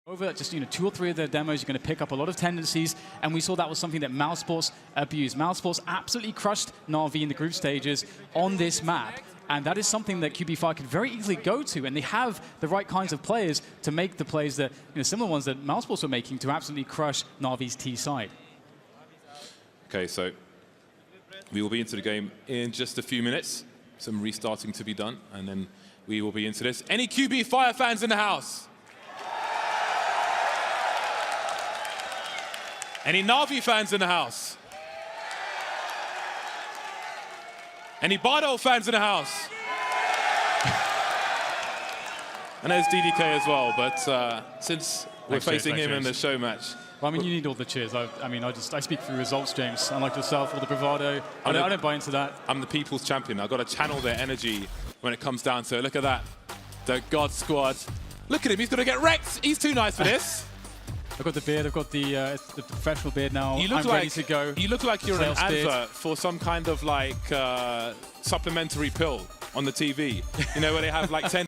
Over just 2 or 3 of their demos, you're going to pick up a lot of tendencies, and we saw that was something that Mousesports abused. Mousesports absolutely crushed Navi in the group stages on this map, and that is something that QBF could very easily go to, and they have the right kinds of players to make the plays that, similar ones that Mousesports were making to absolutely crush Navi's T side. Okay, so we will be into the game in just a few minutes. Some restarting to be done, and then we will be into this. Any QBF fans in the house? Any Navi fans in the house? Any Bardo fans in the house? And there's DDK as well, but since we're facing him in the show match. Well, I mean, you need all the cheers. I speak through results, James. Unlike yourself, all the bravado. I don't buy into that. I'm the people's champion. I've got to channel their energy when it comes down to it. Look at that. The God Squad. Look at him. He's going to get wrecked. He's too nice for this. I've got the beard, I've got the professional beard now. I'm ready to go. You look like you're an advert for some kind of like supplementary pill on the TV. Where they have like 10.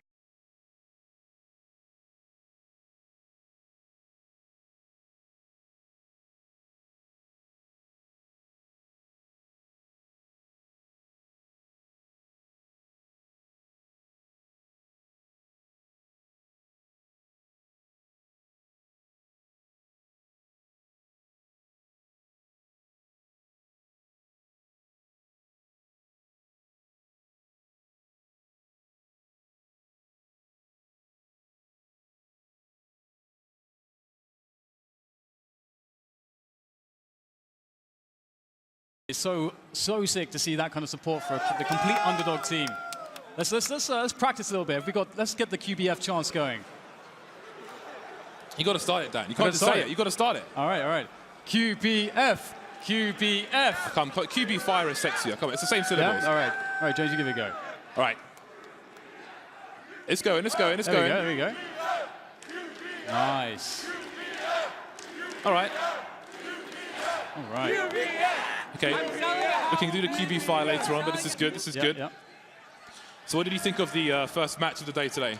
It's so sick to see that kind of support for the complete underdog team. Let's practice a little bit. Let's get the QBF chance going. You got to start it, Dan. You can't just say it. You got to start it. All right. QBF, QBF. I can't. QB is sexier. Come on, it's the same syllables. Yeah? All right, James, you give it a go. All right. It's going. There we go. Nice. All right. Okay, we can do the QB later on, but this is good. Yep. So what did you think of the first match of the day today?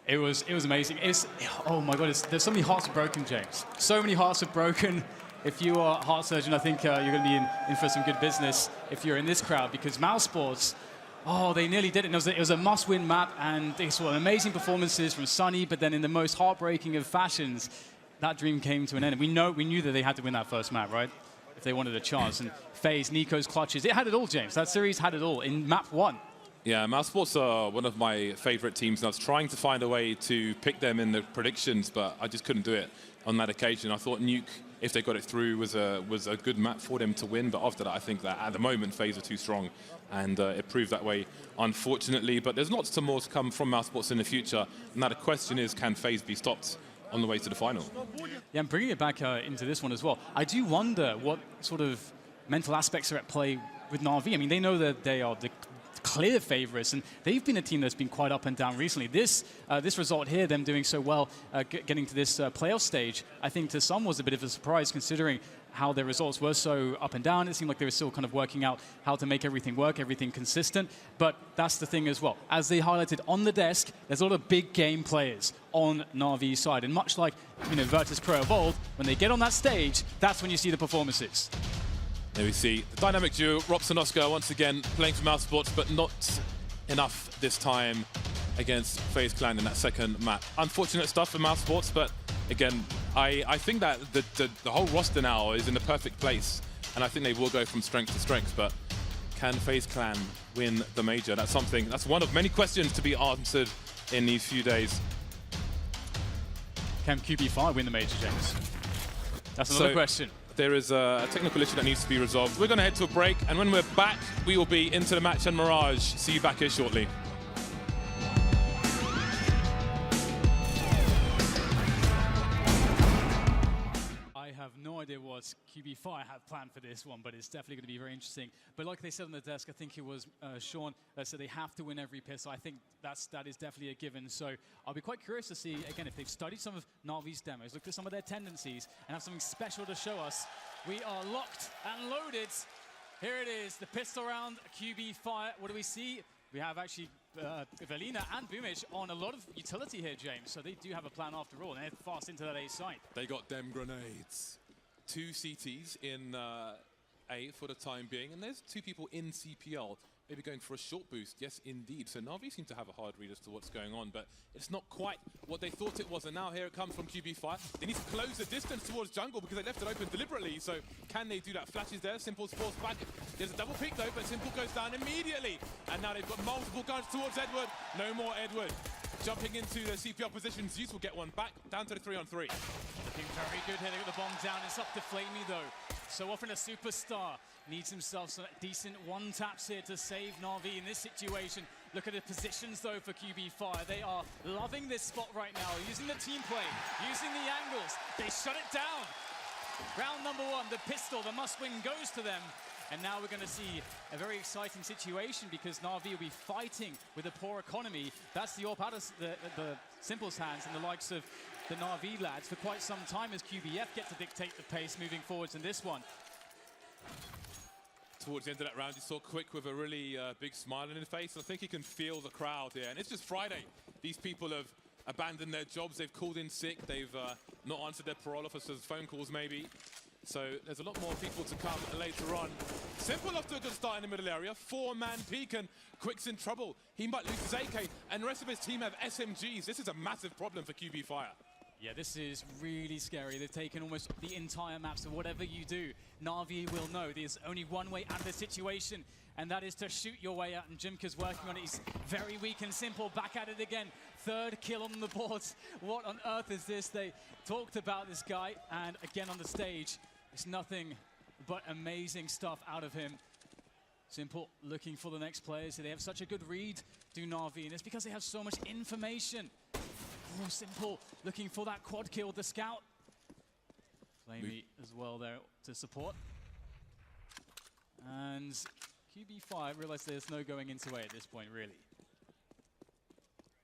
It was amazing. Oh my God, there's so many hearts broken, James. So many hearts are broken. If you are a heart surgeon, I think you're going to be in for some good business if you're in this crowd, because Mousesports, they nearly did it. It was a must-win map, and they saw amazing performances from Sunny, but then in the most heartbreaking of fashions, that dream came to an end. And we knew that they had to win that first map, right? If they wanted a chance. And FaZe, Nico's clutches, it had it all, James. That series had it all in map 1. Yeah, Mousesports are one of my favorite teams, and I was trying to find a way to pick them in the predictions, but I just couldn't do it on that occasion. I thought Nuke, if they got it through, was a good map for them to win, but after that, I think that at the moment, FaZe are too strong, and it proved that way, unfortunately. But there's lots more to come from Mousesports in the future, and now the question is, can FaZe be stopped on the way to the final? Yeah, I'm bringing it back into this one as well. I do wonder what sort of mental aspects are at play with Navi. I mean, they know that they are the clear favorites, and they've been a team that's been quite up and down recently. This result here, them doing so well, getting to this playoff stage, I think to some was a bit of a surprise considering how their results were so up and down. It seemed like they were still kind of working out how to make everything work, everything consistent. But that's the thing as well. As they highlighted on the desk, there's a lot of big game players on Navi's side. And much like Virtus Pro Evolved, when they get on that stage, that's when you see the performances. There we see the dynamic duo, Rops and Oscar, once again playing for Mousesports, but not enough this time against FaZe Clan in that second map. Unfortunate stuff for Mousesports, but again, I think that the whole roster now is in the perfect place, and I think they will go from strength to strength, but can FaZe Clan win the major? That's one of many questions to be answered in these few days. Can QBF win the major, James? That's another question. There is a technical issue that needs to be resolved. We're going to head to a break, and when we're back, we will be into the match and Mirage. See you back here shortly. I have no idea what QBF have planned for this one, but it's definitely going to be very interesting. But like they said on the desk, I think it was Sean that said they have to win every piss. So I think that is definitely a given. So I'll be quite curious to see, again, if they've studied some of Navi's demos, looked at some of their tendencies, and have something special to show us. We are locked and loaded. Here it is, the pistol round, QBF. What do we see? We have actually Velina and Boomish on a lot of utility here, James. So they do have a plan after all, and they're fast into that A site. They got them grenades. 2 CTs in A for the time being, and there's 2 people in CPL. Maybe going for a short boost. Yes, indeed. So Navi seem to have a hard read as to what's going on, but it's not quite what they thought it was. And now here it comes from QB5. They need to close the distance towards jungle because they left it open deliberately. So can they do that? Flashes there. Simple's forced back. There's a double peek though, but Simple goes down immediately. And now they've got multiple guns towards Edward. No more Edward. Jumping into the CPL position. Zeus will get one back. Down to the 3-on-3. Looking very good here. They got the bomb down. It's up to Flamey though. So often a superstar needs himself some decent one-taps here to save Navi in this situation. Look at the positions, though, for QB5. They are loving this spot right now, using the team play, using the angles. They shut it down. Round number 1, the pistol, the must-win goes to them. And now we're going to see a very exciting situation because Navi will be fighting with a poor economy. That's the AWP out of the Simple's hands and the likes of the Navi lads for quite some time as QBF get to dictate the pace moving forwards in this one. Towards the end of that round, you saw Quick with a really big smile on his face. I think he can feel the crowd here. And it's just Friday. These people have abandoned their jobs. They've called in sick. They've not answered their parole officers' phone calls, maybe. So there's a lot more people to come later on. Simple off to a good start in the middle area. 4-man peak, and Quick's in trouble. He might lose his AK, and the rest of his team have SMGs. This is a massive problem for QB Fire. Yeah, this is really scary. They've taken almost the entire map, so whatever you do, Navi will know there's only one way out of the situation, and that is to shoot your way out, and Jimka's working on it. He's very weak and Simple, back at it again. 3rd kill on the board. What on earth is this? They talked about this guy, and again on the stage, it's nothing but amazing stuff out of him. Simple looking for the next players. They have such a good read, do Navi, and it's because they have so much information. Oh, Simple looking for that quad kill with the scout. Flamey as well there to support. And QB5 realized there's no going into A at this point, really.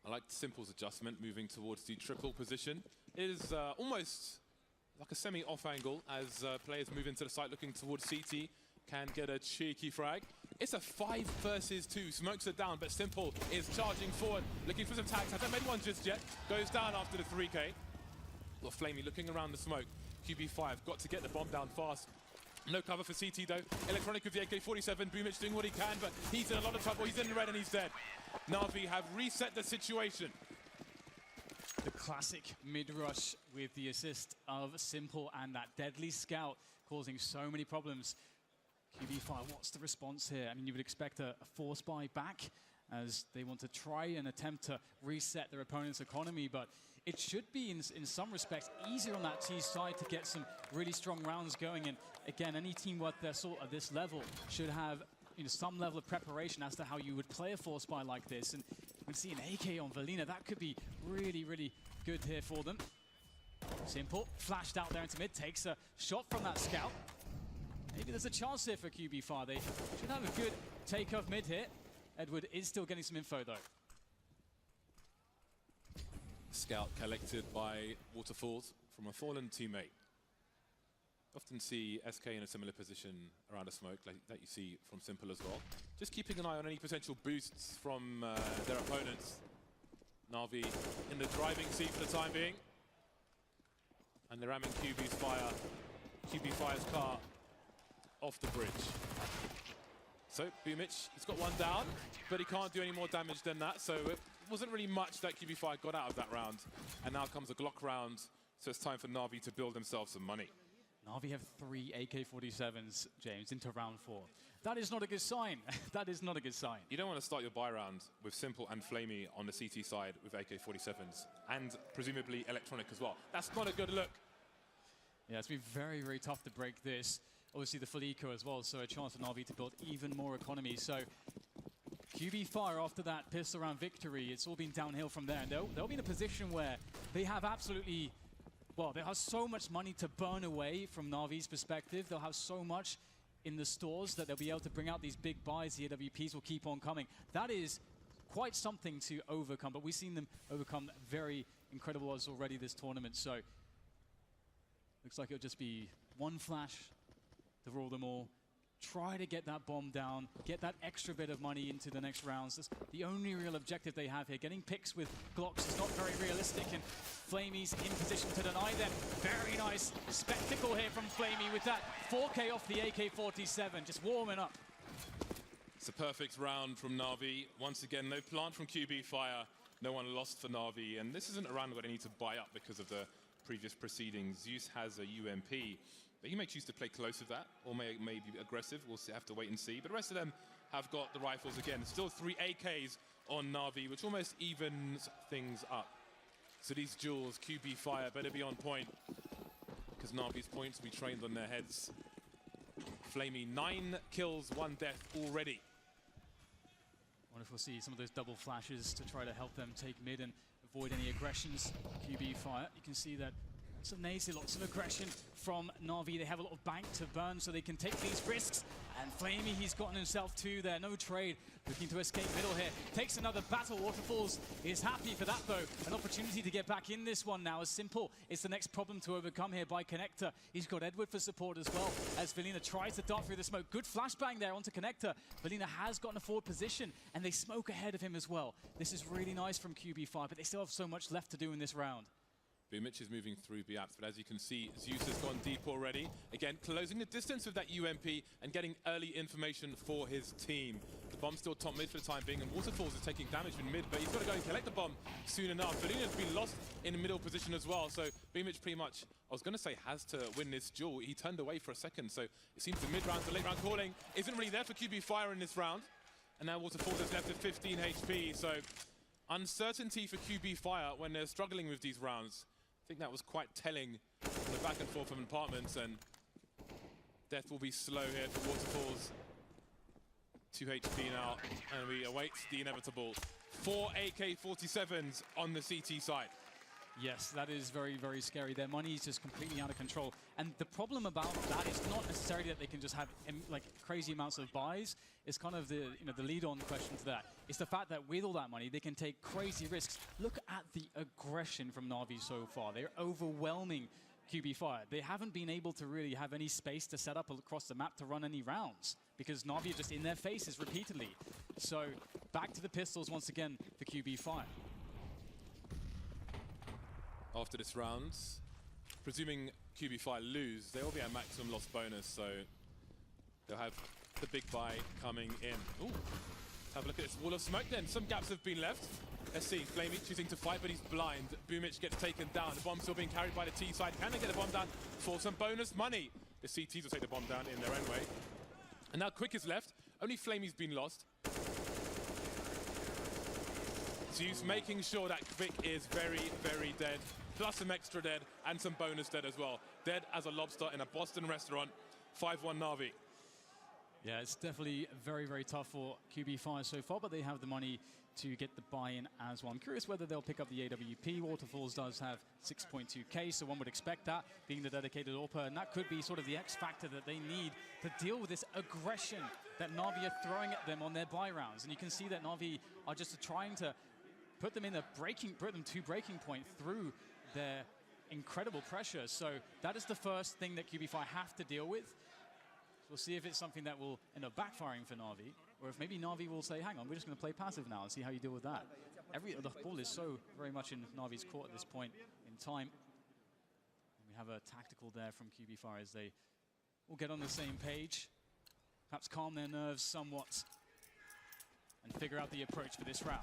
I like Simple's adjustment, moving towards the triple position. It is almost like a semi-off angle as players move into the site looking towards CT. Can get a cheeky frag. It's a 5 versus 2. Smokes are down, but Simple is charging forward, looking for some tags. Hasn't made one just yet. Goes down after the 3K. Got Flamey looking around the smoke. QB5 got to get the bomb down fast. No cover for CT though. Electronic with the AK-47. Boomich doing what he can, but he's in a lot of trouble. He's in the red and he's dead. Navi have reset the situation. The classic mid-rush with the assist of Simple and that deadly scout causing so many problems. QB5, what's the response here? I mean, you would expect a force buy back as they want to try and attempt to reset their opponent's economy, but it should be, in some respects, easier on that T side to get some really strong rounds going. And again, any team worth their salt at this level should have some level of preparation as to how you would play a force buy like this. And you can see an AK on Velina. That could be really, really good here for them. Simple, flashed out there into mid, takes a shot from that scout. Maybe there's a chance here for QB5. They should have a good takeoff mid here. Edward is still getting some info, though. Scout collected by Waterfalls from a fallen teammate. Often see SK in a similar position around a smoke, like that you see from Simple as well. Just keeping an eye on any potential boosts from their opponents. Navi in the driving seat for the time being. And they're ramming QB5's car off the bridge. So Boomich, he's got one down, but he can't do any more damage than that. So it wasn't really much that QB5 got out of that round. And now comes a Glock round, so it's time for Navi to build themselves some money. Navi have 3 AK-47s, James, into round 4. That is not a good sign. That is not a good sign. You don't want to start your buy round with Simple and Flamey on the CT side with AK-47s, and presumably Electronic as well. That's not a good look. Yeah, it's been very, very tough to break this. Obviously the full eco as well, so a chance for Navi to build even more economy. So QB Fire, after that pistol round victory, it's all been downhill from there. And they'll be in a position where they have absolutely, well, they have so much money to burn away from Navi's perspective. They'll have so much in the stores that they'll be able to bring out these big buys. The AWPs will keep on coming. That is quite something to overcome, but we've seen them overcome very incredible odds already this tournament. So looks like it'll just be one flash to rule them all. try to get that bomb down, get that extra bit of money into the next rounds. That's the only real objective they have here. Getting picks with Glocks is not very realistic, and Flamey's in position to deny them. Very nice spectacle here from Flamey with that 4K off the AK-47, just warming up. It's a perfect round from Navi. Once again, no plant from QB Fire. No one lost for Navi, and this isn't a round where they need to buy up because of the previous proceedings. Zeus has a UMP. But he may choose to play close with that, or may be aggressive. We'll have to wait and see. But the rest of them have got the rifles again. Still 3 AKs on Navi, which almost evens things up. So these duels, QB Fire better be on point, because Navi's points will be trained on their heads. Flamey, 9 kills, 1 death already. I wonder if we'll see some of those double flashes to try to help them take mid and avoid any aggressions. QB Fire, you can see that lots of nades, lots of aggression from Navi. They have a lot of bank to burn, so they can take these risks. And Flamey, he's gotten himself 2 there. No trade. Looking to escape middle here. Takes another battle. Waterfalls is happy for that, though. An opportunity to get back in this one now. As Simple is the next problem to overcome here by Connector. He's got Edward for support as well, as Velina tries to dart through the smoke. Good flashbang there onto Connector. Velina has gotten a forward position, and they smoke ahead of him as well. This is really nice from QB5, but they still have so much left to do in this round. Mitch is moving through Biaps, but as you can see, Zeus has gone deep already. Again, closing the distance with that UMP and getting early information for his team. The bomb's still top mid for the time being, and Waterfalls is taking damage in mid, but he's got to go and collect the bomb soon enough. Velina's been lost in the middle position as well, so Mitch pretty much, I was going to say, has to win this duel. He turned away for a second, so it seems the mid-round to late-round calling isn't really there for QB Fire in this round. And now Waterfalls is left at 15 HP, so uncertainty for QB Fire when they're struggling with these rounds. I think that was quite telling from the back and forth from Apartments, and death will be slow here for Waterfalls. 2 HP now, and we await the inevitable. 4 AK-47s on the CT side. Yes, that is very, very scary. Their money is just completely out of control. And the problem about that is not necessarily that they can just have like crazy amounts of buys. It's kind of the the lead-on question to that. It's the fact that with all that money, they can take crazy risks. Look at the aggression from Navi so far. They're overwhelming QB Fire. They haven't been able to really have any space to set up across the map to run any rounds because Navi are just in their faces repeatedly. So back to the pistols once again for QB Fire. After this round, presuming QB Fire lose, they will be at maximum loss bonus, so they'll have the big buy coming in. Ooh, let's have a look at this wall of smoke then. Some gaps have been left. Let's see, Flamey choosing to fight, but he's blind. Boomich gets taken down. The bomb's still being carried by the T side. Can they get the bomb down for some bonus money? The CTs will take the bomb down in their own way. And now Quick is left. Only Flamey's been lost. Zeus making sure that Quick is very, very dead. Plus some extra dead and some bonus dead as well. Dead as a lobster in a Boston restaurant. 5-1 Navi. Yeah, it's definitely very, very tough for QB Fire so far, but they have the money to get the buy-in as well. I'm curious whether they'll pick up the AWP. Waterfalls does have 6.2k, so one would expect that, being the dedicated AWPer, and that could be sort of the X factor that they need to deal with this aggression that Navi are throwing at them on their buy rounds. And you can see that Navi are just trying to put them to breaking point through their incredible pressure. So that is the first thing that QB Fire have to deal with. We'll see if it's something that will end up backfiring for Navi, or if maybe Navi will say, hang on, we're just going to play passive now and see how you deal with that. The ball is so very much in Navi's court at this point in time. And we have a tactical there from QB Fire as they will get on the same page, perhaps calm their nerves somewhat, and figure out the approach for this round.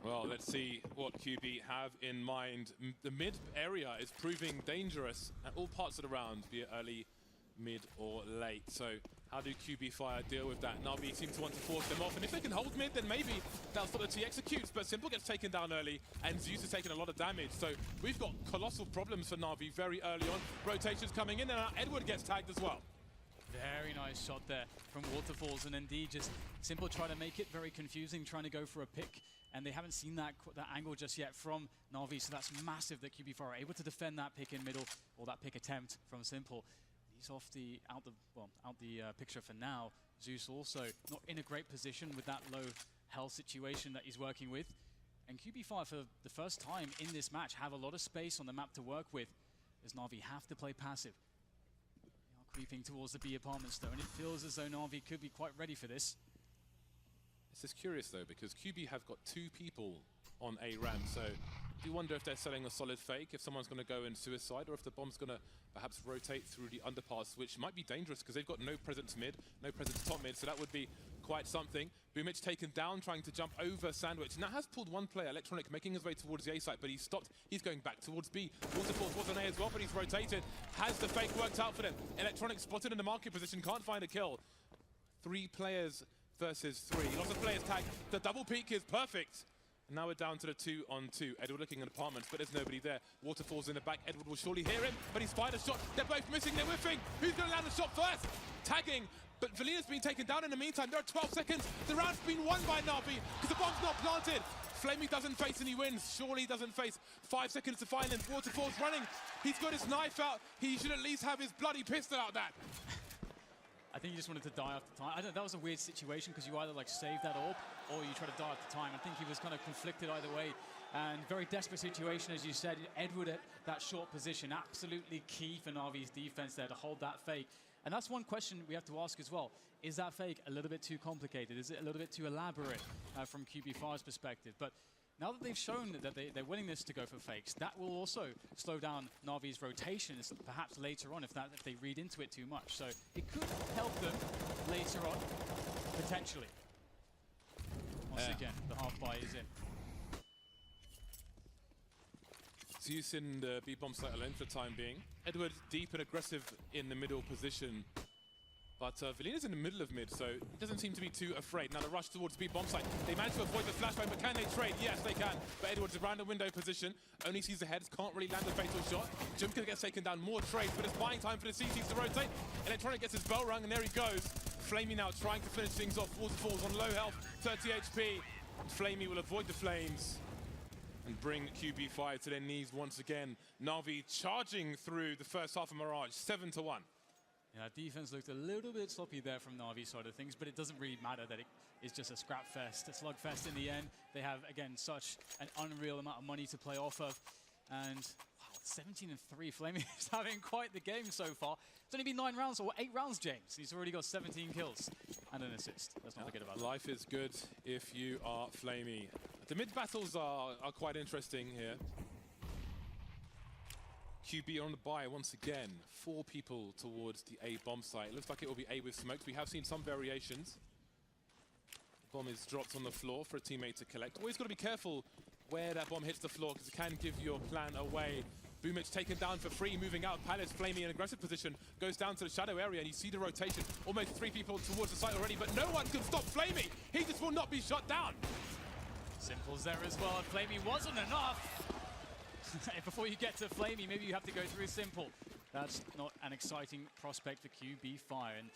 Well, let's see what QB have in mind. The mid area is proving dangerous at all parts of the round, be it early, mid or late. So how do QB Fire deal with that? Navi seem to want to force them off, and if they can hold mid, then maybe that's what the T executes, but Simple gets taken down early, and Zeus is taking a lot of damage. So we've got colossal problems for Navi very early on. Rotations coming in, and now Edward gets tagged as well. Very nice shot there from Waterfalls, and indeed just Simple trying to make it very confusing, trying to go for a pick, and they haven't seen that angle just yet from Navi, so that's massive that QB Fire are able to defend that pick in middle, or that pick attempt from Simple. He's out the picture for now. Zeus also not in a great position with that low health situation that he's working with. And QB Fire, for the first time in this match, have a lot of space on the map to work with, as Navi have to play passive. They are creeping towards the B apartments though, and it feels as though Navi could be quite ready for this. This is curious though, because QB have got 2 people on A ramp, so I do wonder if they're selling a solid fake, if someone's going to go in suicide, or if the bomb's going to perhaps rotate through the underpass, which might be dangerous because they've got no presence mid, no presence top mid, so that would be quite something. Boomich taken down, trying to jump over Sandwich, and that has pulled one player, Electronic, making his way towards the A site, but he's stopped. He's going back towards B. Waterfalls was on A as well, but he's rotated. Has the fake worked out for them? Electronic spotted in the market position, can't find a kill. 3 players versus 3. Lots of players tagged. The double peek is perfect. And now we're down to the 2-on-2. Edward looking at apartments, but there's nobody there. Waterfalls in the back. Edward will surely hear him, but he's fired a shot. They're both missing. They're whiffing. Who's going to land the shot first? Tagging. But Valina's been taken down in the meantime. There are 12 seconds. The round's been won by Navi because the bomb's not planted. Flamey doesn't face and he wins. Surely doesn't face. 5 seconds to final. Waterfalls running. He's got his knife out. He should at least have his bloody pistol out that. I think he just wanted to die after time. I don't know, that was a weird situation because you either like save that orb or you try to die after time. I think he was kind of conflicted either way. And very desperate situation, as you said. Edward at that short position, absolutely key for Navi's defense there to hold that fake. And that's one question we have to ask as well. Is that fake a little bit too complicated? Is it a little bit too elaborate from QB5's perspective? But now that they've shown that their willingness to go for fakes, that will also slow down Navi's rotations, perhaps later on if they read into it too much. So it could help them later on, potentially. Once again, the half buy is in. Zeus in the B-bomb site alone for the time being. Edward deep and aggressive in the middle position. But Valina's in the middle of mid, so he doesn't seem to be too afraid. Now the rush towards B-bomb site. They managed to avoid the flashbang, but can they trade? Yes, they can. But Edward's around the window position. Only sees the heads, can't really land the fatal shot. Jumka gets taken down, more trades, but it's buying time for the CCs to rotate. Electronic gets his bell rung, and there he goes. Flamey now trying to finish things off. Waterfalls on low health, 30 HP. Flamey will avoid the flames and bring QB5 to their knees once again. Navi charging through the first half of Mirage, 7-1. Yeah, defense looked a little bit sloppy there from Navi's side of things, but it doesn't really matter that it is just a scrap fest, a slugfest in the end. They have, again, such an unreal amount of money to play off of. And, wow, 17-3. Flamey is having quite the game so far. It's only been 9 rounds, or 8 rounds, James. He's already got 17 kills and an assist. Let's not forget about that. Life is good if you are Flamey. The mid battles are quite interesting here. QB on the buy once again. 4 people towards the A bomb site. It looks like it will be A with smokes. We have seen some variations. The bomb is dropped on the floor for a teammate to collect. Always got to be careful where that bomb hits the floor because it can give your plan away. Boomich taken down for free, moving out of Palace. Flamey in aggressive position, goes down to the shadow area, and you see the rotation. Almost 3 people towards the site already, but no one can stop Flamey. He just will not be shut down. Simple's there as well, and Flamey wasn't enough. Before you get to Flamey, maybe you have to go through Simple. That's not an exciting prospect for QB5. And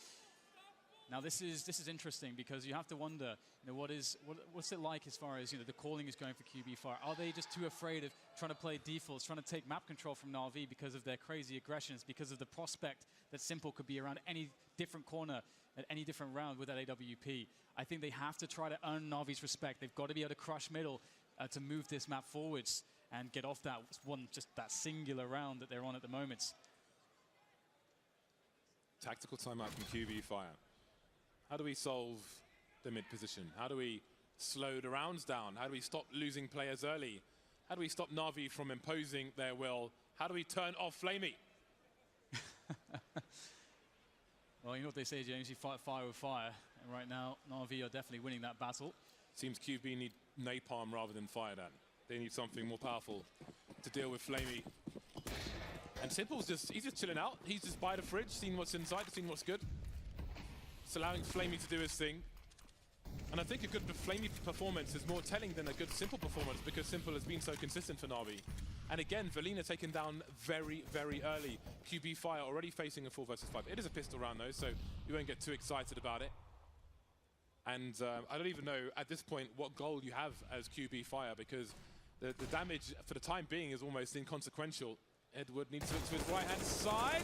now this is interesting because you have to wonder, what's it like as far as the calling is going for QB5? Are they just too afraid of trying to play defaults, trying to take map control from Navi because of their crazy aggressions, because of the prospect that Simple could be around any different corner at any different round with that AWP? I think they have to try to earn Navi's respect. They've got to be able to crush middle to move this map forwards and get off that that singular round that they're on at the moment. Tactical timeout from QB5. How do we solve the mid position? How do we slow the rounds down? How do we stop losing players early? How do we stop Navi from imposing their will? How do we turn off Flamey? Well, you know what they say, James, you fight fire with fire. And right now, Navi are definitely winning that battle. Seems QB need napalm rather than fire dan. They need something more powerful to deal with Flamey. And Simple's he's just chilling out. He's just by the fridge, seeing what's inside, seeing what's good. Just allowing Flamey to do his thing. And I think a good Flamey performance is more telling than a good Simple performance because Simple has been so consistent for Navi. And again, Valina taken down very, very early. QB Fire already facing a 4 versus 5. It is a pistol round though, so you won't get too excited about it. And I don't even know at this point what goal you have as QB Fire because the damage for the time being is almost inconsequential. Edward needs to look to his right-hand side.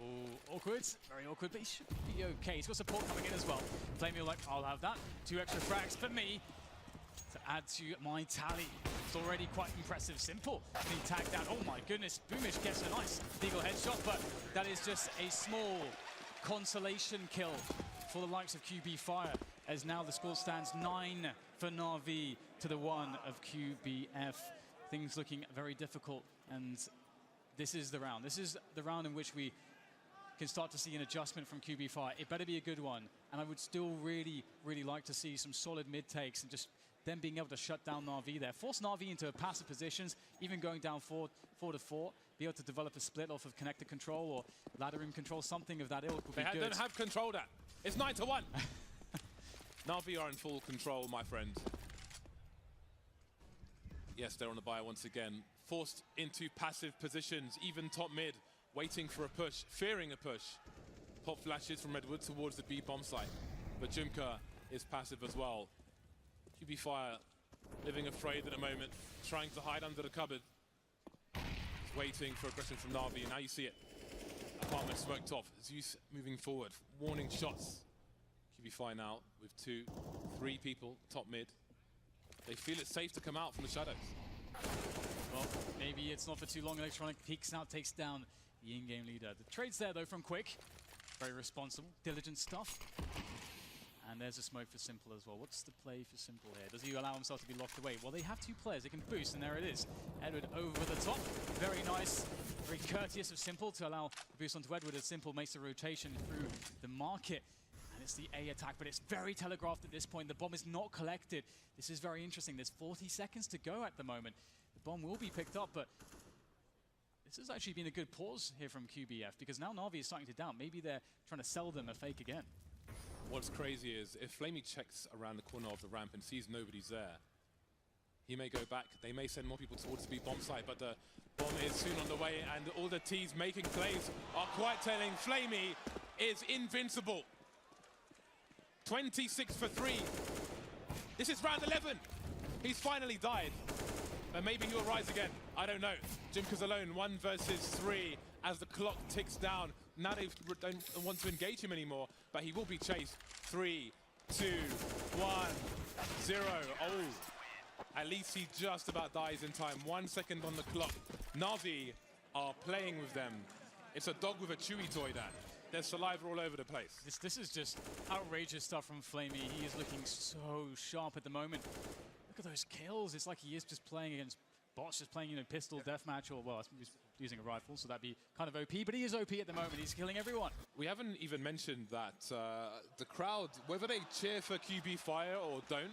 Oh, awkward. Very awkward, but he should be okay. He's got support coming in as well. Flamey like, I'll have that. 2 extra frags for me. to add to my tally. It's already quite impressive. Simple being tagged down. Oh my goodness, Boomish gets a nice legal headshot, but that is just a small consolation kill for the likes of QB Fire, as now the score stands 9 for Navi to the 1 of QBF. Things looking very difficult, and this is the round. This is the round in which we can start to see an adjustment from QB Fire. It better be a good one, and I would still really, really like to see some solid mid takes and just them being able to shut down Navi there. Force Navi into passive positions, even going down 4-4, be able to develop a split off of connector control or ladder room control, something of that ilk would be good. They don't have control that. It's 9-1. Navi are in full control, my friend. Yes, they're on the buy once again. Forced into passive positions, even top mid, waiting for a push, fearing a push. Pop flashes from Redwood towards the B bomb site. But Jumka is passive as well. QB Fire living afraid at the moment, trying to hide under the cupboard. He's waiting for aggression from Navi, and now you see it. Apartment smoked off. Zeus moving forward, warning shots. QB Fire now with 2-3 people, top mid. They feel it's safe to come out from the shadows. Well, maybe it's not for too long. Electronic peeks out, takes down the in-game leader. The trades there, though, from Quick. Very responsible, diligent stuff. And there's a smoke for Simple as well. What's the play for Simple here? Does he allow himself to be locked away? Well, they have 2 players. They can boost, and there it is. Edward over the top. Very nice, very courteous of Simple to allow the boost onto Edward as Simple makes a rotation through the market. And it's the A attack, but it's very telegraphed at this point. The bomb is not collected. This is very interesting. There's 40 seconds to go at the moment. The bomb will be picked up, but this has actually been a good pause here from QBF, because now Navi is starting to doubt. Maybe they're trying to sell them a fake again. What's crazy is if Flamey checks around the corner of the ramp and sees nobody's there, he may go back. They may send more people towards the B bomb site, but the bomb is soon on the way, and all the T's making plays are quite telling. Flamey is invincible. 26 for 3. This is round 11. He's finally died. But maybe he'll rise again. I don't know. Jimka's alone, 1 versus 3 as the clock ticks down. Now they don't want to engage him anymore, but he will be chased. 3, 2, 1, 0. Oh, at least he just about dies in time. 1 second on the clock. Navi are playing with them. It's a dog with a chewy toy, Dan. There's saliva all over the place. This is just outrageous stuff from Flamey. He is looking so sharp at the moment. Look at those kills. It's like he is just playing against bots, just playing, pistol deathmatch, or, well, he's using a rifle, so that'd be kind of OP, but he is OP at the moment. He's killing everyone. We haven't even mentioned that the crowd, whether they cheer for QB Fire or don't,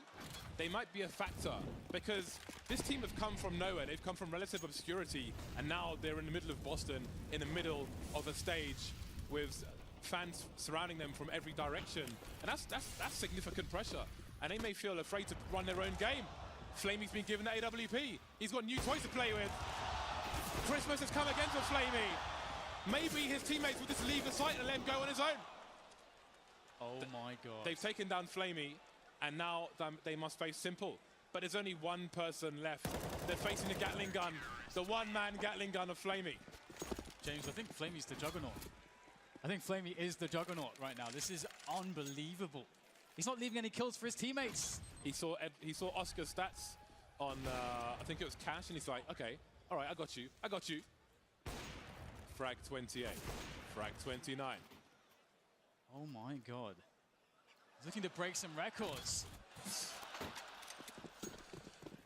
they might be a factor, because this team have come from nowhere. They've come from relative obscurity, and now they're in the middle of Boston, in the middle of a stage with fans surrounding them from every direction. And that's significant pressure. And they may feel afraid to run their own game. Flamey's been given the AWP. He's got new toys to play with. Christmas has come again for Flamey. Maybe his teammates will just leave the site and let him go on his own. Oh my God. They've taken down Flamey, and now they must face Simple. But there's only one person left. They're facing the Gatling gun, the one-man Gatling gun of Flamey. James, I think Flamey's the juggernaut. I think Flamey is the juggernaut right now. This is unbelievable. He's not leaving any kills for his teammates. He saw Oscar's stats on, I think it was Cash, and he's like, okay, all right, I got you. Frag 28, frag 29. Oh my God. He's looking to break some records.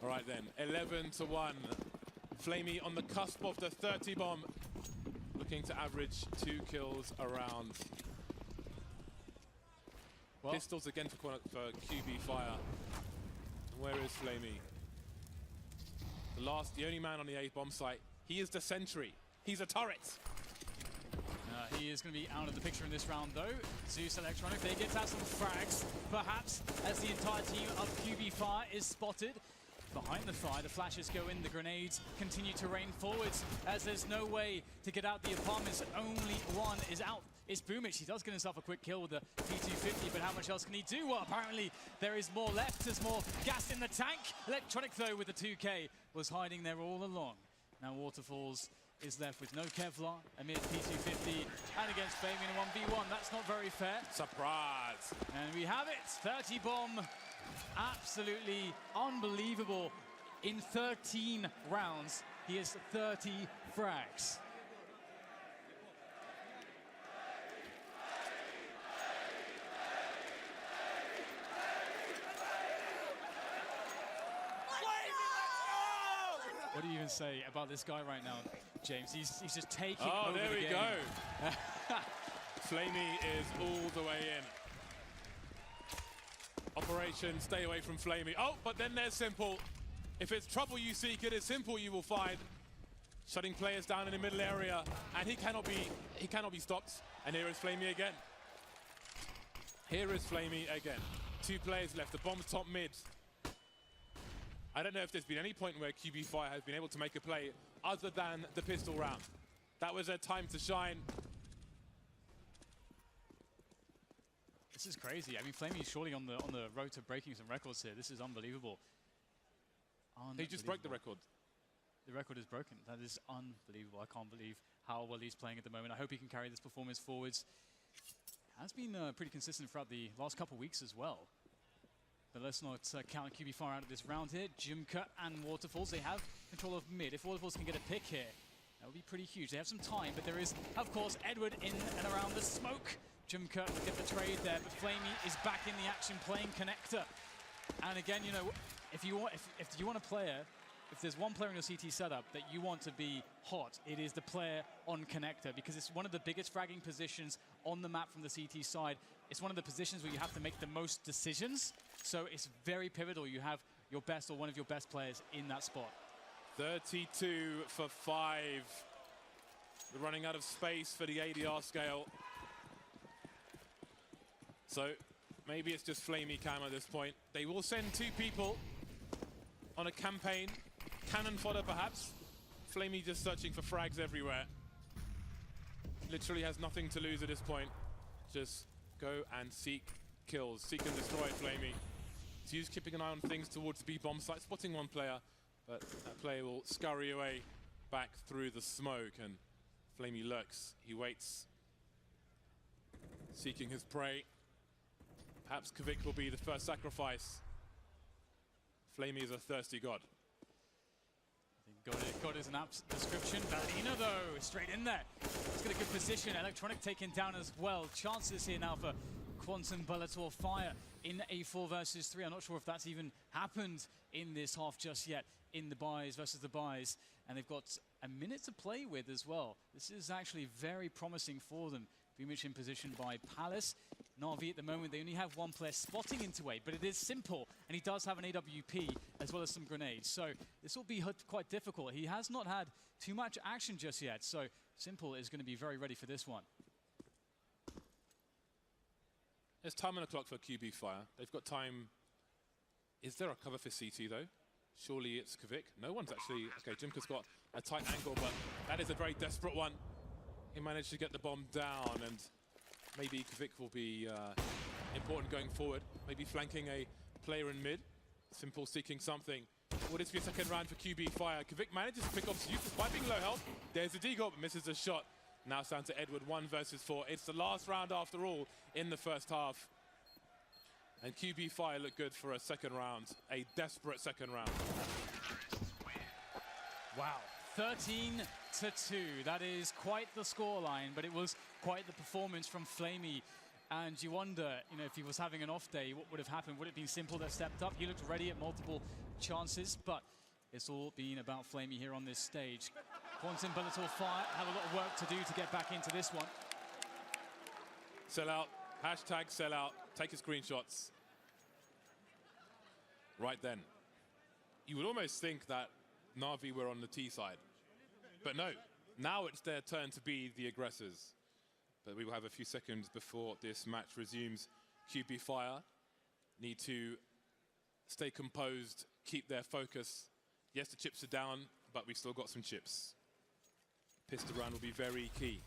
All right then, 11-1. Flamey on the cusp of the 30 bomb. Looking to average 2 kills a round. Well, pistols again for QB Fire. Where is Flamey? The only man on the A bomb site. He is the sentry. He's a turret. He is going to be out of the picture in this round, though. Zeus Electronic, they get out some frags, perhaps, as the entire team of QB Fire is spotted. Behind the fire, the flashes go in, the grenades continue to rain forwards as there's no way to get out the apartments. Only one is out. It's Boomish. He does get himself a quick kill with the P250, but how much else can he do? Well, apparently there is more left. There's more gas in the tank. Electronic, though, with the 2K, was hiding there all along. Now Waterfalls is left with no Kevlar amid P250 and against Flamey in a 1v1. That's not very fair. Surprise. And we have it. 30 bomb Absolutely unbelievable. In 13 rounds, he has 30 frags. What do you even say about this guy right now, James? He's just taking over the game. Oh, there we go. Flamey is all the way in. Operation stay away from Flamey. Oh, but then there's Simple. If it's trouble you seek, it is Simple you will find. Shutting players down in the middle area, and he cannot be stopped. And here is Flamey again. Here is Flamey again. 2 players left. The bomb's top mid. I don't know if there's been any point where QB Fire has been able to make a play other than the pistol round. That was their time to shine. This is crazy. I mean, Flamey is surely on the road to breaking some records here. This is unbelievable. He just broke the record. The record is broken. That is unbelievable. I can't believe how well he's playing at the moment. I hope he can carry this performance forwards. Has been pretty consistent throughout the last couple of weeks as well. But let's not count QB Fire out of this round here. Jimka and Waterfalls, they have control of mid. If Waterfalls can get a pick here, that would be pretty huge. They have some time, but there is, of course, Edward in and around the smoke. Jimka will get the trade there, but Flamey is back in the action playing connector. And again, you know, if you want a player, if there's one player in your CT setup that you want to be hot, it is the player on connector, because it's one of the biggest fragging positions on the map from the CT side. It's one of the positions where you have to make the most decisions. So it's very pivotal. You have your best or one of your best players in that spot. 32 for 5. We're running out of space for the ADR scale. So maybe it's just Flamey Cam at this point. They will send 2 people on a campaign. Cannon fodder, perhaps. Flamey just searching for frags everywhere. Literally has nothing to lose at this point. Just go and seek kills. Seek and destroy Flamey. He's keeping an eye on things towards the B-bomb site, spotting one player, but that player will scurry away back through the smoke, and Flamey lurks. He waits, seeking his prey. Perhaps Kvik will be the first sacrifice. Flamey is a thirsty god. I think God is an apt description. Valina, though, straight in there. He's got a good position. Electronic taken down as well. Chances here now for Quantum Bellator Fire in a 4 versus 3. I'm not sure if that's even happened in this half just yet, in the buys versus the buys. And they've got a minute to play with as well. This is actually very promising for them. Beamish in position by Palace. Navi at the moment, they only have 1 player spotting into A, but it is Simple, and he does have an AWP as well as some grenades. So this will be quite difficult. He has not had too much action just yet, so Simple is going to be very ready for this one. There's time on the clock for QB Fire. They've got time. Is there a cover for CT, though? Surely it's Kvik. No one's actually... Okay, Jimka's got a tight angle, but that is a very desperate one. He managed to get the bomb down, and maybe Kvik will be important going forward. Maybe flanking a player in mid. Simple seeking something. Will this be a second round for QB Fire? Kvik manages to pick off Zeus despite being low health. There's the deagle, but misses the shot. Now it's down to Edward, 1 versus 4. It's the last round after all in the first half. And QB Fire look good for a second round, a desperate second round. Wow, 13-2. That is quite the scoreline, but it was quite the performance from Flamey. And you wonder, you know, if he was having an off day, what would have happened? Would it have been Simple that stepped up? He looked ready at multiple chances, but it's all been about Flamey here on this stage. Quantum Bellator Fire have a lot of work to do to get back into this one. Sell out. Hashtag sell out. Take your screenshots. Right then. You would almost think that Navi were on the T side. But no. Now it's their turn to be the aggressors. But we will have a few seconds before this match resumes. QB Fire need to stay composed, keep their focus. Yes, the chips are down, but we've still got some chips. Pistol round will be very key.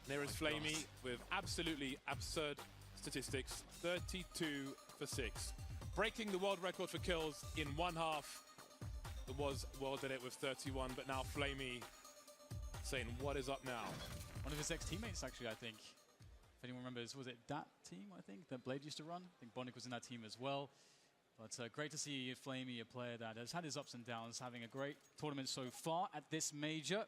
There is Flamey with absolutely absurd statistics. 32 for 6. Breaking the world record for kills in 1 half. It was World did it with 31, but now Flamey saying, what is up now? One of his ex-teammates, actually, I think. If anyone remembers, was it that team, I think, that Blade used to run? I think Bonic was in that team as well. But great to see Flamey, a player that has had his ups and downs, having a great tournament so far at this major.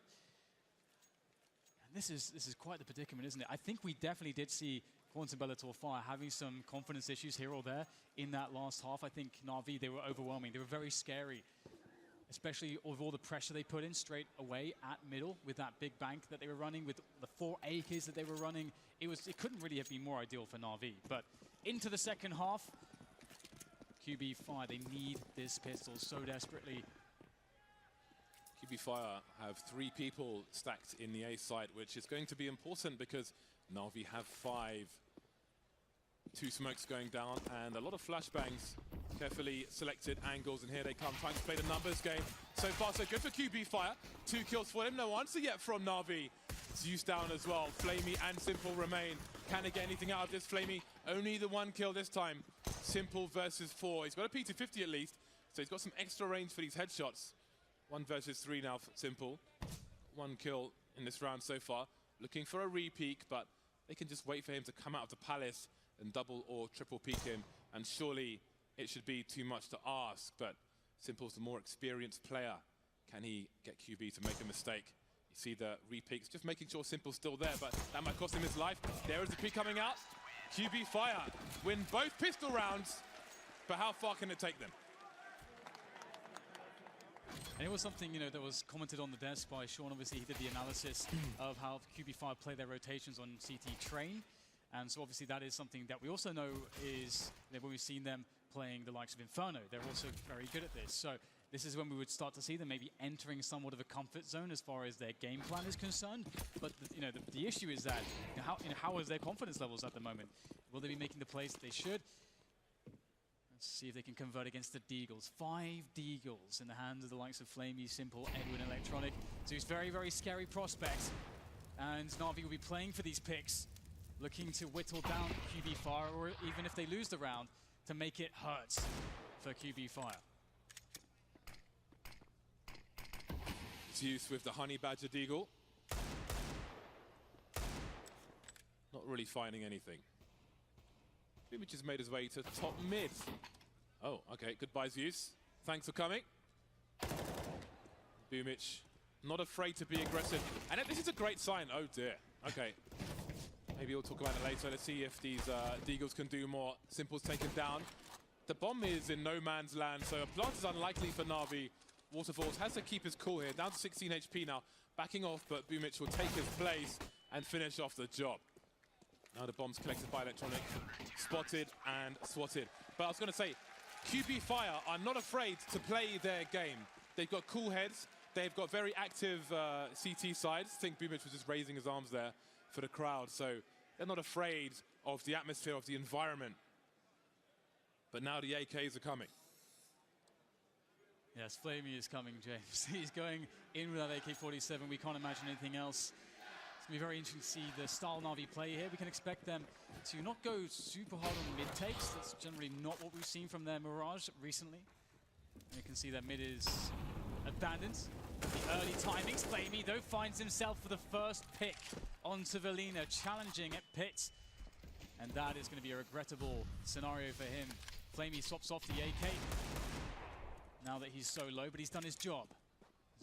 And this is quite the predicament, isn't it? I think we definitely did see Quantum Bellator Fire having some confidence issues here or there in that last half. I think Navi, they were overwhelming. They were very scary, especially with all the pressure they put in straight away at middle with that big bank that they were running, with the 4 AKs that they were running. It couldn't really have been more ideal for Navi. But into the second half, QB Fire, they need this pistol so desperately. QB Fire have 3 people stacked in the A site, which is going to be important because Navi have 5. 2 smokes going down and a lot of flashbangs, carefully selected angles, and here they come trying to play the numbers game. So far so good for QB Fire. 2 kills for him, no answer yet from Navi. Zeus down as well. Flamey and Simple remain. Can they get anything out of this? Flamey only the 1 kill this time. Simple versus 4. He's got a P250 at least, so he's got some extra range for these headshots. 1 versus 3 now for Simple. 1 kill in this round so far. Looking for a re-peek, but they can just wait for him to come out of the palace and double or triple peek him, and surely it should be too much to ask, but Simple's the more experienced player. Can he get QB to make a mistake? You see the re-peeks, just making sure Simple's still there, but that might cost him his life. There is the peek coming out. QB Fire win both pistol rounds, but how far can it take them? And it was something, you know, that was commented on the desk by Sean. Obviously, he did the analysis of how QB Fire play their rotations on CT Train. And so obviously that is something that we also know is that when we've seen them playing the likes of Inferno, they're also very good at this. So this is when we would start to see them maybe entering somewhat of a comfort zone as far as their game plan is concerned. But the issue is that how is their confidence levels at the moment? Will they be making the plays that they should? Let's see if they can convert against the Deagles. 5 Deagles in the hands of the likes of Flamey, Simple, Edwin, Electronic. So it's very, very scary prospect. And Navi will be playing for these picks, looking to whittle down QB Fire, or even if they lose the round, to make it hurt for QB Fire. Zeus with the Honey Badger Deagle. Not really finding anything. Boomich has made his way to top mid. Oh, okay, goodbye Zeus. Thanks for coming. Boomich not afraid to be aggressive. And this is a great sign. Oh dear, okay. Maybe we'll talk about it later. Let's see if these Deagles can do more. Simple's taken down. The bomb is in no man's land, so a plant is unlikely for Navi. Waterfalls has to keep his cool here. Down to 16 HP now. Backing off, but Boomich will take his place and finish off the job. Now the bomb's collected by Electronic. Spotted and swatted. But I was going to say, QB Fire are not afraid to play their game. They've got cool heads. They've got very active CT sides. I think Boomich was just raising his arms there for the crowd, so they're not afraid of the atmosphere, of the environment. But now the AKs are coming. Yes, Flamey is coming, James. He's going in with that AK-47. We can't imagine anything else. It's going to be very interesting to see the style Navi play here. We can expect them to not go super hard on mid takes. That's generally not what we've seen from their Mirage recently. And you can see that mid is abandoned. The early timings. Flamey, though, finds himself for the first pick onto Velina, challenging at pit. And that is going to be a regrettable scenario for him. Flamey swaps off the AK now that he's so low, but he's done his job.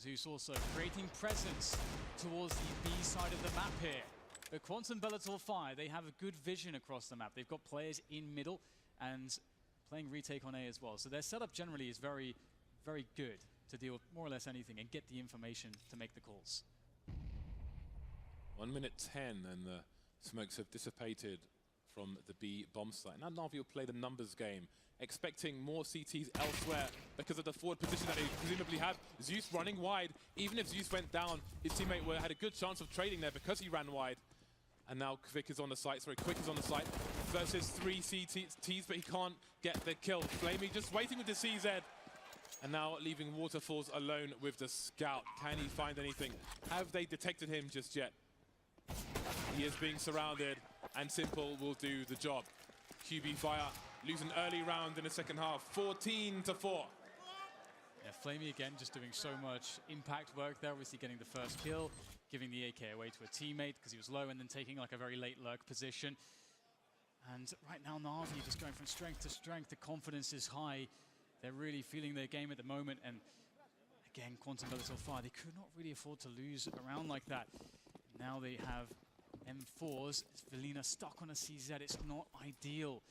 Zeus also creating presence towards the B side of the map here. But Quantum Bellator Fire, they have a good vision across the map. They've got players in middle and playing retake on A as well. So their setup generally is very, very good to deal with more or less anything and get the information to make the calls. 1 minute 10 and the smokes have dissipated from the B bomb site. Now Navi will play the numbers game, expecting more CTs elsewhere because of the forward position that they presumably have. Zeus running wide. Even if Zeus went down, his teammate had a good chance of trading there because he ran wide. And now Quick is on the site, Quick is on the site versus 3 CTs, but he can't get the kill. Flamey just waiting with the CZ. And now leaving Waterfalls alone with the scout. Can he find anything? Have they detected him just yet? He is being surrounded, and Simple will do the job. QB Fire lose an early round in the second half, 14-4. Yeah, Flamey again just doing so much impact work there, obviously getting the first kill, giving the AK away to a teammate because he was low, and then taking like a very late lurk position. And right now Navi just going from strength to strength. The confidence is high. They're really feeling their game at the moment. And again, Quantum Bellator Fire, they could not really afford to lose a round like that. Now they have M4s. Velina stuck on a CZ. It's not ideal.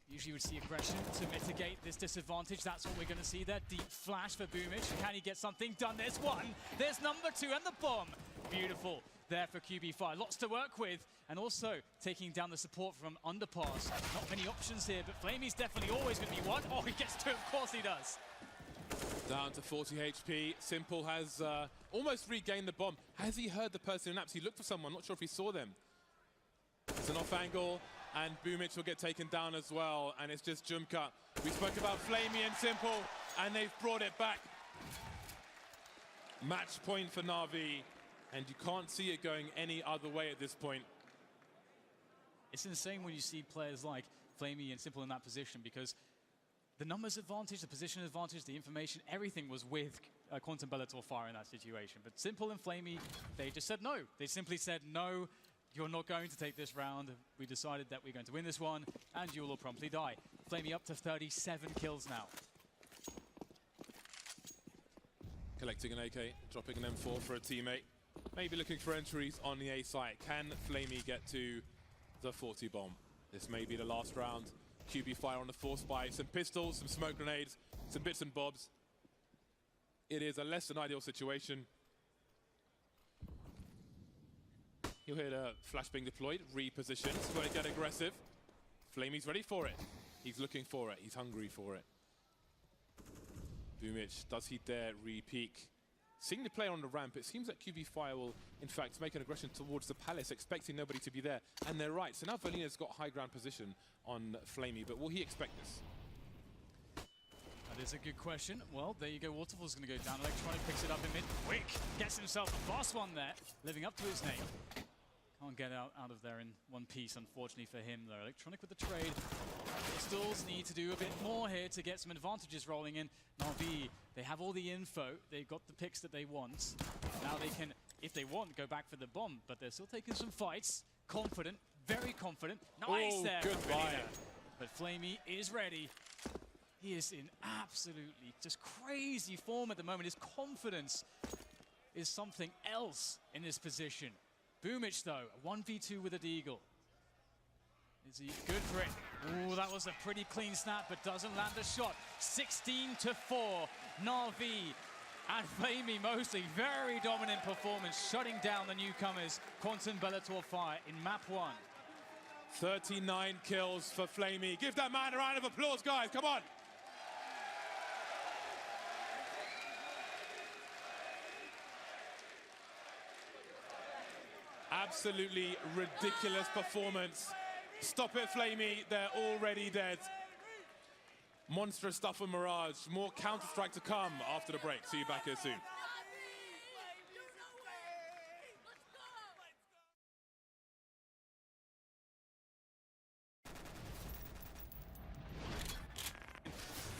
Usually you would see aggression to mitigate this disadvantage. That's what we're going to see there. Deep flash for Boomich. Can he get something done? There's one. There's number two and the bomb. Beautiful there for QB5. Lots to work with. And also taking down the support from Underpass. Not many options here, but Flamey's definitely always going to be one. Oh, he gets two. Of course he does. Down to 40 HP. Simple has almost regained the bomb. Has he heard the person in naps? He looked for someone. Not sure if he saw them. It's an off angle, and Boomich will get taken down as well. And it's just Jumka. We spoke about Flamey and Simple, and they've brought it back. Match point for Navi, and you can't see it going any other way at this point. It's insane when you see players like Flamey and Simple in that position, because the numbers advantage, the position advantage, the information, everything was with Quantum Bellator Fire in that situation. But Simple and Flamey, they just said no. They simply said, no, you're not going to take this round. We decided that we're going to win this one, and you will promptly die. Flamey up to 37 kills now. Collecting an AK, dropping an M4 for a teammate. Maybe looking for entries on the A site. Can Flamey get to the 40 bomb? This may be the last round. QB Fire on the force buy, some pistols, some smoke grenades, some bits and bobs. It is a less than ideal situation. You'll hear the flash being deployed, repositions, going to get aggressive. Flamey's ready for it. He's looking for it, he's hungry for it. Boomich, does he dare re-peek? Seeing the player on the ramp, it seems that QB Fire will, in fact, make an aggression towards the Palace, expecting nobody to be there. And they're right. So now Velina's got high ground position on Flamey, but will he expect this? That is a good question. Well, there you go. Waterfall's going to go down. Electronic picks it up in mid. Quick! Gets himself a fast one there, living up to his name. Can't get out of there in one piece, unfortunately for him, though. Electronic with the trade. Pistols need to do a bit more here to get some advantages rolling in. Navi, they have all the info. They've got the picks that they want. Now they can, if they want, go back for the bomb, but they're still taking some fights. Confident, very confident. Nice there. Good buy. But Flamey is ready. He is in absolutely just crazy form at the moment. His confidence is something else in this position. Boomich, though, 1v2 with a Deagle. Is he good for it? Ooh, that was a pretty clean snap, but doesn't land a shot. 16-4, Navi and Flamey mostly. Very dominant performance, shutting down the newcomers, Quantum Bellator Fire in map 1. 39 kills for Flamey. Give that man a round of applause, guys, come on. Absolutely ridiculous performance. Stop it, Flamey. They're already dead. Monstrous stuff for Mirage. More Counter-Strike to come after the break. See you back here soon.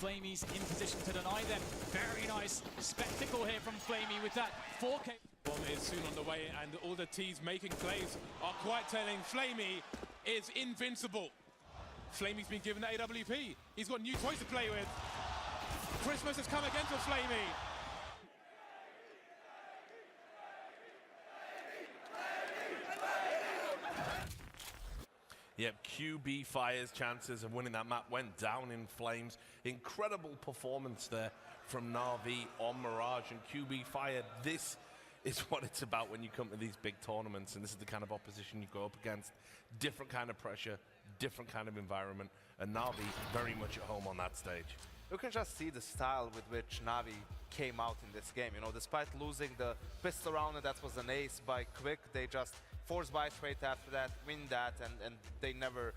Flamey's in position to deny them. Very nice spectacle here from Flamey with that 4K. Bomb is soon on the way, and all the T's making plays are quite telling. Flamey is invincible. Flamey's been given the AWP. He's got new toys to play with. Christmas has come again for Flamey. Yep, QB Fire's chances of winning that map went down in flames. Incredible performance there from Navi on Mirage and QB Fire. This is what it's about when you come to these big tournaments, and this is the kind of opposition you go up against. Different kind of pressure, different kind of environment, and Navi very much at home on that stage. You can just see the style with which Navi came out in this game. You know, despite losing the pistol round, and that was an ace by Quick, they just force buy straight after that, win that, and they never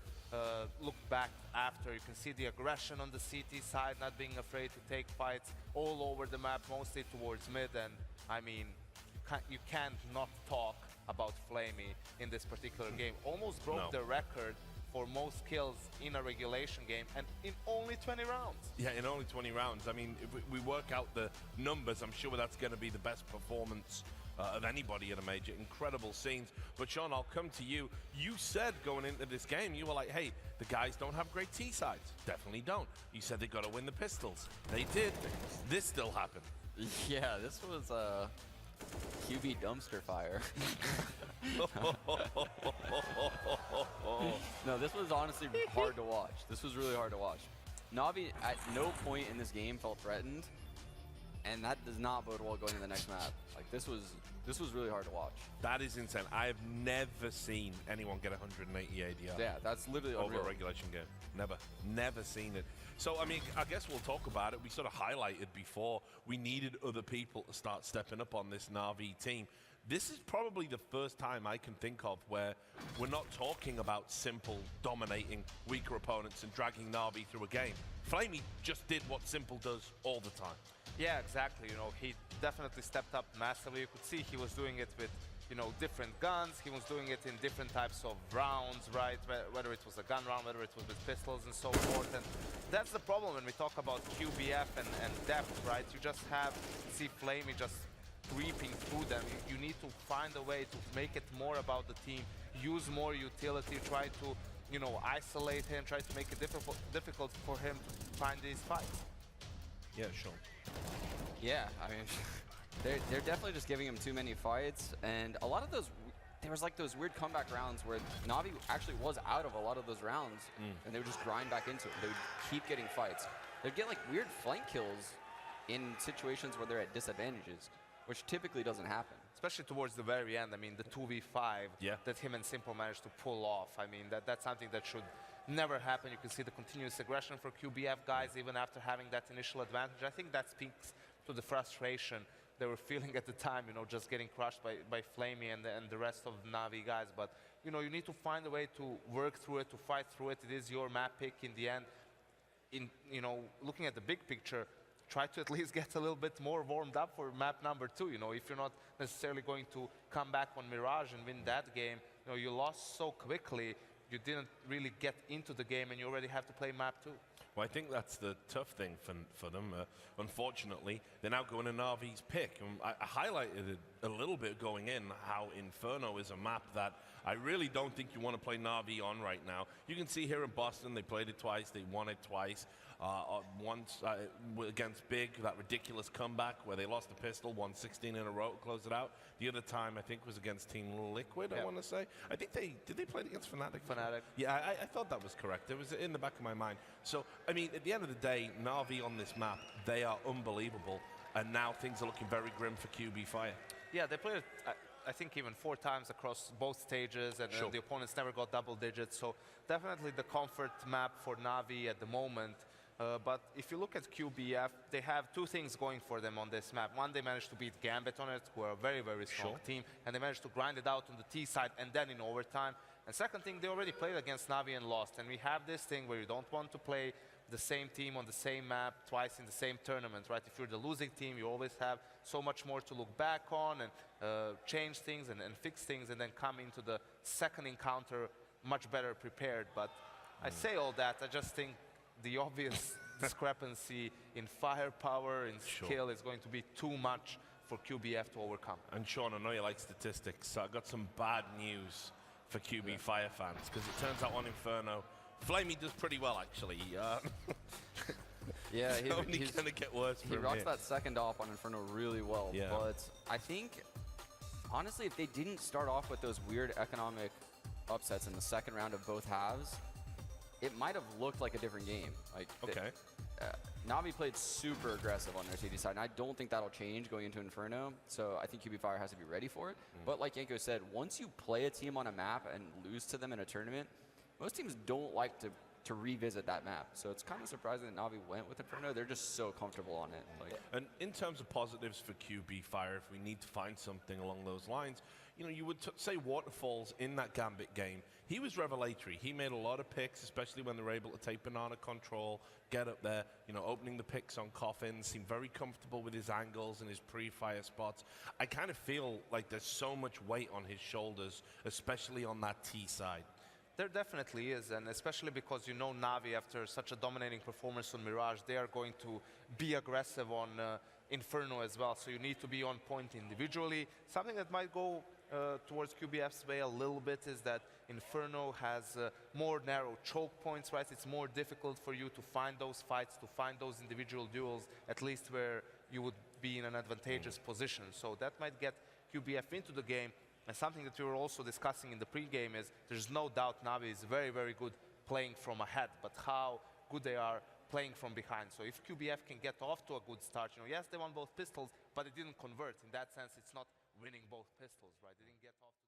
looked back after. You can see the aggression on the CT side, not being afraid to take fights all over the map, mostly towards mid, and I mean, you can't not talk about Flamey in this particular game. Almost broke the record for most kills in a regulation game, and in only 20 rounds. Yeah, in only 20 rounds. I mean, if we work out the numbers, I'm sure that's going to be the best performance of anybody in a major. Incredible scenes. But Sean, I'll come to you. You said going into this game, you were like, hey, the guys don't have great T-sides. Definitely don't. You said they got to win the pistols. They did. This still happened. Yeah, this was a QB dumpster fire. No, this was honestly hard to watch. This was really hard to watch. Navi at no point in this game felt threatened, and that does not bode well going to the next map. Like this was really hard to watch. That is insane. I have never seen anyone get 180 ADR. Yeah, that's literally over unreal. a regulation game. Never seen it. So, I mean, I guess we'll talk about it. We sort of highlighted before we needed other people to start stepping up on this Navi team. This is probably the first time I can think of where we're not talking about Simple dominating weaker opponents and dragging Navi through a game. Flamey just did what Simple does all the time. Yeah, exactly. You know, he definitely stepped up massively. You could see he was doing it with, you know, different guns. He was doing it in different types of rounds, right? Whether it was a gun round, whether it was with pistols and so forth. And that's the problem when we talk about QBF and depth, right? You just see Flamey just creeping through them. You need to find a way to make it more about the team, use more utility, try to, you know, isolate him, try to make it difficult for him to find these fights. Yeah, Sean. Yeah, I mean, they're definitely just giving him too many fights, and a lot of those, there was like those weird comeback rounds where Navi actually was out of a lot of those rounds, and they would just grind back into it. They would keep getting fights. They'd get like weird flank kills in situations where they're at disadvantages, which typically doesn't happen. Especially towards the very end. I mean, the 2v5 that him and Simple managed to pull off. I mean, that's something that should never happen. You can see the continuous aggression for QBF guys even after having that initial advantage. I think that speaks to the frustration they were feeling at the time, you know, just getting crushed by Flamey and the rest of the Navi guys. But, you know, you need to find a way to work through it, to fight through it. It is your map pick in the end. You know, looking at the big picture, try to at least get a little bit more warmed up for map number 2. You know, if you're not necessarily going to come back on Mirage and win that game, you know, you lost so quickly, you didn't really get into the game and you already have to play map 2. Well, I think that's the tough thing for them. Unfortunately, they're now going to Navi's pick. I highlighted it a little bit going in, how Inferno is a map that I really don't think you want to play Navi on right now. You can see here in Boston, they played it twice, they won it twice. Once against Big, that ridiculous comeback where they lost the pistol, won 16 in a row to close it out. The other time, I think, was against Team Liquid, I want to say. I think did they play it against Fnatic? Fnatic. Yeah, I thought that was correct. It was in the back of my mind. So, I mean, at the end of the day, Navi on this map, they are unbelievable. And now things are looking very grim for QB Fire. Yeah, they played it, I think, even 4 times across both stages, and the opponents never got double digits. So definitely the comfort map for Navi at the moment. But if you look at QBF, they have 2 things going for them on this map. One, they managed to beat Gambit on it, who are a very, very strong team, and they managed to grind it out on the T side and then in overtime. And second thing, they already played against Navi and lost. And we have this thing where you don't want to play the same team on the same map twice in the same tournament, right? If you're the losing team, you always have so much more to look back on and change things and fix things, and then come into the second encounter much better prepared. But I say all that, I just think the obvious discrepancy in firepower, in skill is going to be too much for QBF to overcome. And Sean, I know you like statistics, so I got some bad news for QB Fire fans, because it turns out on Inferno, Flamey does pretty well, actually. Yeah, he's only going to get worse from here. He rocks that second off on Inferno really well, but I think, honestly, if they didn't start off with those weird economic upsets in the second round of both halves, it might have looked like a different game. Like, Navi played super aggressive on their CD side, and I don't think that'll change going into Inferno, so I think QB Fire has to be ready for it. But like Yanko said, once you play a team on a map and lose to them in a tournament, most teams don't like to revisit that map. So it's kind of surprising that Navi went with Inferno. They're just so comfortable on it. Like, and in terms of positives for QB Fire, if we need to find something along those lines, you know, you would say Waterfalls in that Gambit game, he was revelatory. He made a lot of picks, especially when they were able to take banana control, get up there, you know, opening the picks on coffins, seemed very comfortable with his angles and his pre-fire spots. I kind of feel like there's so much weight on his shoulders, especially on that T side. There definitely is, and especially because you know Navi, after such a dominating performance on Mirage, they are going to be aggressive on Inferno as well, so you need to be on point individually. Something that might go towards QBF's way a little bit is that Inferno has more narrow choke points, right? It's more difficult for you to find those fights, to find those individual duels, at least where you would be in an advantageous position. So that might get QBF into the game. And something that we were also discussing in the pregame is there's no doubt Navi is very, very good playing from ahead, but how good they are playing from behind. So if QBF can get off to a good start, you know, yes, they won both pistols, but it didn't convert. In that sense, it's not winning both pistols, right? They didn't get off to that.